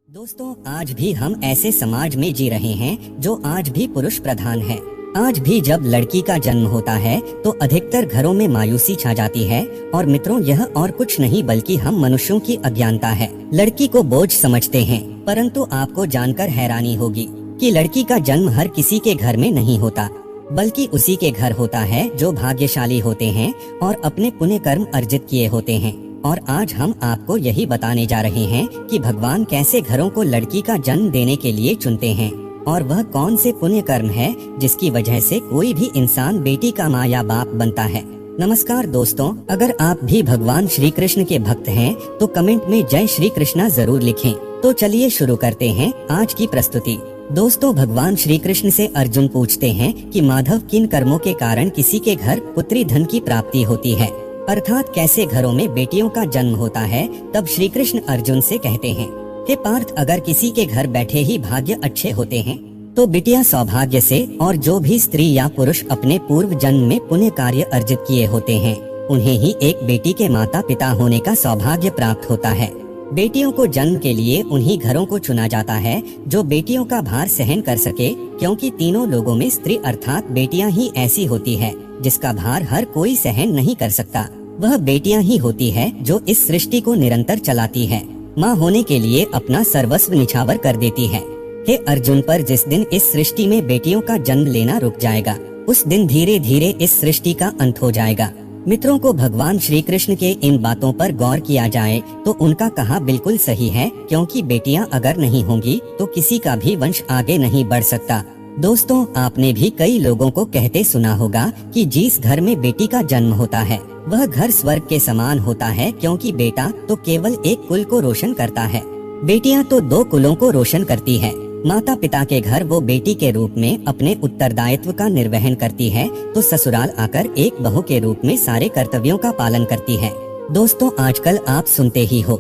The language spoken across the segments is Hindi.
दोस्तों, आज भी हम ऐसे समाज में जी रहे हैं जो आज भी पुरुष प्रधान है। आज भी जब लड़की का जन्म होता है तो अधिकतर घरों में मायूसी छा जाती है। और मित्रों, यह और कुछ नहीं बल्कि हम मनुष्यों की अज्ञानता है। लड़की को बोझ समझते हैं, परंतु आपको जानकर हैरानी होगी कि लड़की का जन्म हर किसी के घर में नहीं होता, बल्कि उसी के घर होता है जो भाग्यशाली होते हैं और अपने पुण्य कर्म अर्जित किए होते हैं। और आज हम आपको यही बताने जा रहे हैं कि भगवान कैसे घरों को लड़की का जन्म देने के लिए चुनते हैं और वह कौन से पुण्य कर्म है जिसकी वजह से कोई भी इंसान बेटी का माँ या बाप बनता है। नमस्कार दोस्तों, अगर आप भी भगवान श्री कृष्ण के भक्त हैं तो कमेंट में जय श्री कृष्णा जरूर लिखें। तो चलिए शुरू करते हैं आज की प्रस्तुति। दोस्तों, भगवान श्री कृष्ण से अर्जुन पूछते हैं कि माधव, किन कर्मों के कारण किसी के घर पुत्री धन की प्राप्ति होती है, अर्थात कैसे घरों में बेटियों का जन्म होता है। तब श्री कृष्ण अर्जुन से कहते हैं, हे पार्थ, अगर किसी के घर बैठे ही भाग्य अच्छे होते हैं तो बिटिया सौभाग्य से, और जो भी स्त्री या पुरुष अपने पूर्व जन्म में पुण्य कार्य अर्जित किए होते हैं उन्हें ही एक बेटी के माता पिता होने का सौभाग्य प्राप्त होता है। बेटियों को जन्म के लिए उन्हीं घरों को चुना जाता है जो बेटियों का भार सहन कर सके, क्योंकि तीनों लोगों में स्त्री अर्थात बेटियां ही ऐसी होती है जिसका भार हर कोई सहन नहीं कर सकता। वह बेटियां ही होती है जो इस सृष्टि को निरंतर चलाती है, माँ होने के लिए अपना सर्वस्व निछावर कर देती है। हे अर्जुन, पर जिस दिन इस सृष्टि में बेटियों का जन्म लेना रुक जाएगा उस दिन धीरे धीरे इस सृष्टि का अंत हो जाएगा। मित्रों को भगवान श्री कृष्ण के इन बातों पर गौर किया जाए तो उनका कहा बिल्कुल सही है, क्योंकि बेटियां अगर नहीं होंगी तो किसी का भी वंश आगे नहीं बढ़ सकता। दोस्तों, आपने भी कई लोगों को कहते सुना होगा कि जिस घर में बेटी का जन्म होता है वह घर स्वर्ग के समान होता है, क्योंकि बेटा तो केवल एक कुल को रोशन करता है, बेटियां तो दो कुलों को रोशन करती है। माता पिता के घर वो बेटी के रूप में अपने उत्तरदायित्व का निर्वहन करती है तो ससुराल आकर एक बहू के रूप में सारे कर्तव्यों का पालन करती है। दोस्तों, आजकल आप सुनते ही हो,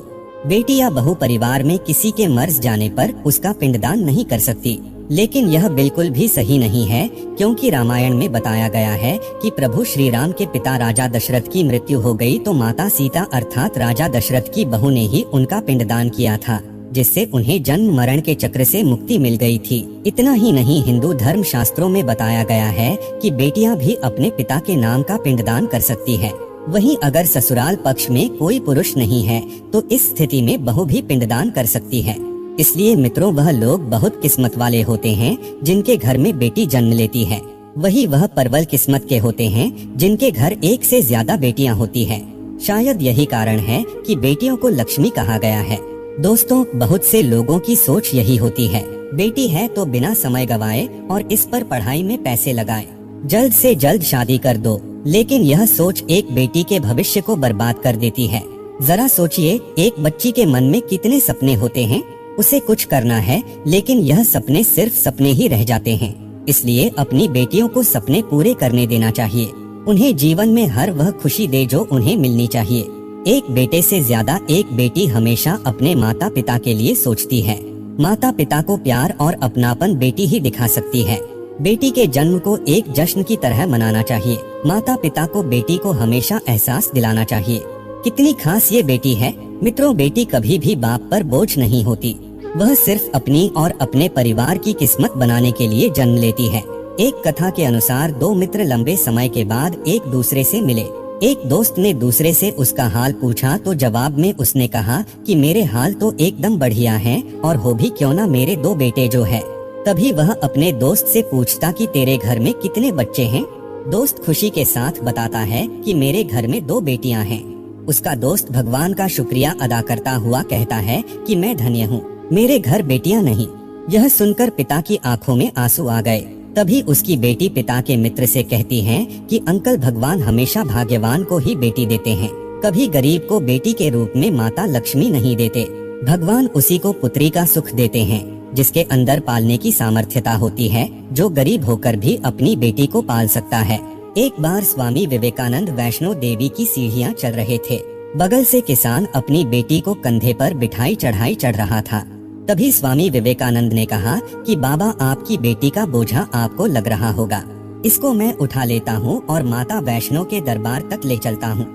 बेटी या बहू परिवार में किसी के मर जाने पर उसका पिंडदान नहीं कर सकती, लेकिन यह बिल्कुल भी सही नहीं है, क्योंकि रामायण में बताया गया है कि प्रभु श्री राम के पिता राजा दशरथ की मृत्यु हो गई तो माता सीता अर्थात राजा दशरथ की बहू ने ही उनका पिंडदान किया था, जिससे उन्हें जन्म मरण के चक्र से मुक्ति मिल गई थी। इतना ही नहीं, हिंदू धर्म शास्त्रों में बताया गया है कि बेटियां भी अपने पिता के नाम का पिंडदान कर सकती है। वहीं अगर ससुराल पक्ष में कोई पुरुष नहीं है तो इस स्थिति में बहू भी पिंडदान कर सकती है। इसलिए मित्रों, वह लोग बहुत किस्मत वाले होते हैं जिनके घर में बेटी जन्म लेती है, वही वह परवल किस्मत के होते हैं जिनके घर एक से ज्यादा बेटियां होती है। शायद यही कारण है कि बेटियों को लक्ष्मी कहा गया है। दोस्तों, बहुत से लोगों की सोच यही होती है, बेटी है तो बिना समय गवाए और इस पर पढ़ाई में पैसे लगाए, जल्द से जल्द शादी कर दो। लेकिन यह सोच एक बेटी के भविष्य को बर्बाद कर देती है। जरा सोचिए, एक बच्ची के मन में कितने सपने होते हैं, उसे कुछ करना है लेकिन यह सपने सिर्फ सपने ही रह जाते हैं। इसलिए अपनी बेटियों को सपने पूरे करने देना चाहिए, उन्हें जीवन में हर वह खुशी दे जो उन्हें मिलनी चाहिए। एक बेटे से ज्यादा एक बेटी हमेशा अपने माता पिता के लिए सोचती है। माता पिता को प्यार और अपनापन बेटी ही दिखा सकती है। बेटी के जन्म को एक जश्न की तरह मनाना चाहिए। माता पिता को बेटी को हमेशा एहसास दिलाना चाहिए कितनी खास ये बेटी है। मित्रों, बेटी कभी भी बाप पर बोझ नहीं होती, वह सिर्फ अपनी और अपने परिवार की किस्मत बनाने के लिए जन्म लेती है। एक कथा के अनुसार दो मित्र लंबे समय के बाद एक दूसरे से मिले। एक दोस्त ने दूसरे से उसका हाल पूछा तो जवाब में उसने कहा कि मेरे हाल तो एकदम बढ़िया हैं, और हो भी क्यों ना मेरे दो बेटे जो है। तभी वह अपने दोस्त से पूछता कि तेरे घर में कितने बच्चे हैं। दोस्त खुशी के साथ बताता है कि मेरे घर में दो बेटियां हैं। उसका दोस्त भगवान का शुक्रिया अदा करता हुआ कहता है कि मैं धन्य हूँ, मेरे घर बेटियां नहीं। यह सुनकर पिता की आंखों में आंसू आ गए। तभी उसकी बेटी पिता के मित्र से कहती है कि अंकल, भगवान हमेशा भाग्यवान को ही बेटी देते हैं, कभी गरीब को बेटी के रूप में माता लक्ष्मी नहीं देते। भगवान उसी को पुत्री का सुख देते हैं जिसके अंदर पालने की सामर्थ्यता होती है, जो गरीब होकर भी अपनी बेटी को पाल सकता है। एक बार स्वामी विवेकानंद वैष्णो देवी की सीढ़ियाँ चढ़ रहे थे। बगल से किसान अपनी बेटी को कंधे पर बिठाई चढ़ाई चढ़ रहा था। तभी स्वामी विवेकानंद ने कहा कि बाबा, आपकी बेटी का बोझा आपको लग रहा होगा, इसको मैं उठा लेता हूँ और माता वैष्णो के दरबार तक ले चलता हूँ।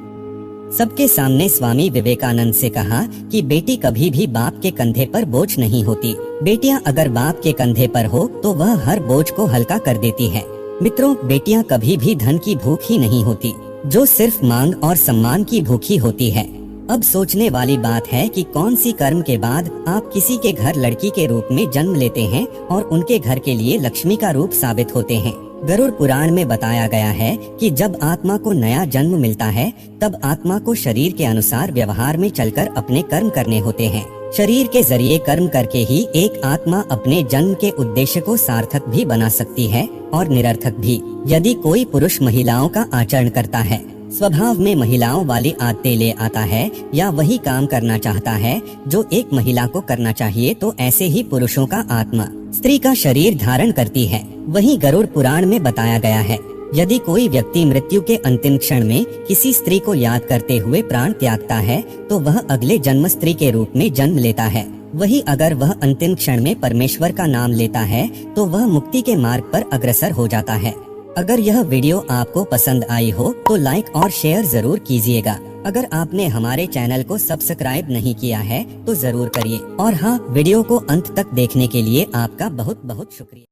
सबके सामने स्वामी विवेकानंद से कहा कि बेटी कभी भी बाप के कंधे पर बोझ नहीं होती। बेटियां अगर बाप के कंधे पर हो तो वह हर बोझ को हल्का कर देती है। मित्रों, बेटियां कभी भी धन की भूख ही नहीं होती, जो सिर्फ मांग और सम्मान की भूखी होती है। अब सोचने वाली बात है कि कौन सी कर्म के बाद आप किसी के घर लड़की के रूप में जन्म लेते हैं और उनके घर के लिए लक्ष्मी का रूप साबित होते हैं। गरुड़ पुराण में बताया गया है कि जब आत्मा को नया जन्म मिलता है तब आत्मा को शरीर के अनुसार व्यवहार में चलकर अपने कर्म करने होते हैं। शरीर के जरिए कर्म करके ही एक आत्मा अपने जन्म के उद्देश्य को सार्थक भी बना सकती है और निरर्थक भी। यदि कोई पुरुष महिलाओं का आचरण करता है, स्वभाव में महिलाओं वाली आदतें ले आता है या वही काम करना चाहता है जो एक महिला को करना चाहिए, तो ऐसे ही पुरुषों का आत्मा स्त्री का शरीर धारण करती है। वहीं गरुड़ पुराण में बताया गया है, यदि कोई व्यक्ति मृत्यु के अंतिम क्षण में किसी स्त्री को याद करते हुए प्राण त्यागता है तो वह अगले जन्म स्त्री के रूप में जन्म लेता है। वही अगर वह अंतिम क्षण में परमेश्वर का नाम लेता है तो वह मुक्ति के मार्ग पर अग्रसर हो जाता है। अगर यह वीडियो आपको पसंद आई हो तो लाइक और शेयर जरूर कीजिएगा। अगर आपने हमारे चैनल को सब्सक्राइब नहीं किया है तो जरूर करिए। और हाँ, वीडियो को अंत तक देखने के लिए आपका बहुत बहुत शुक्रिया।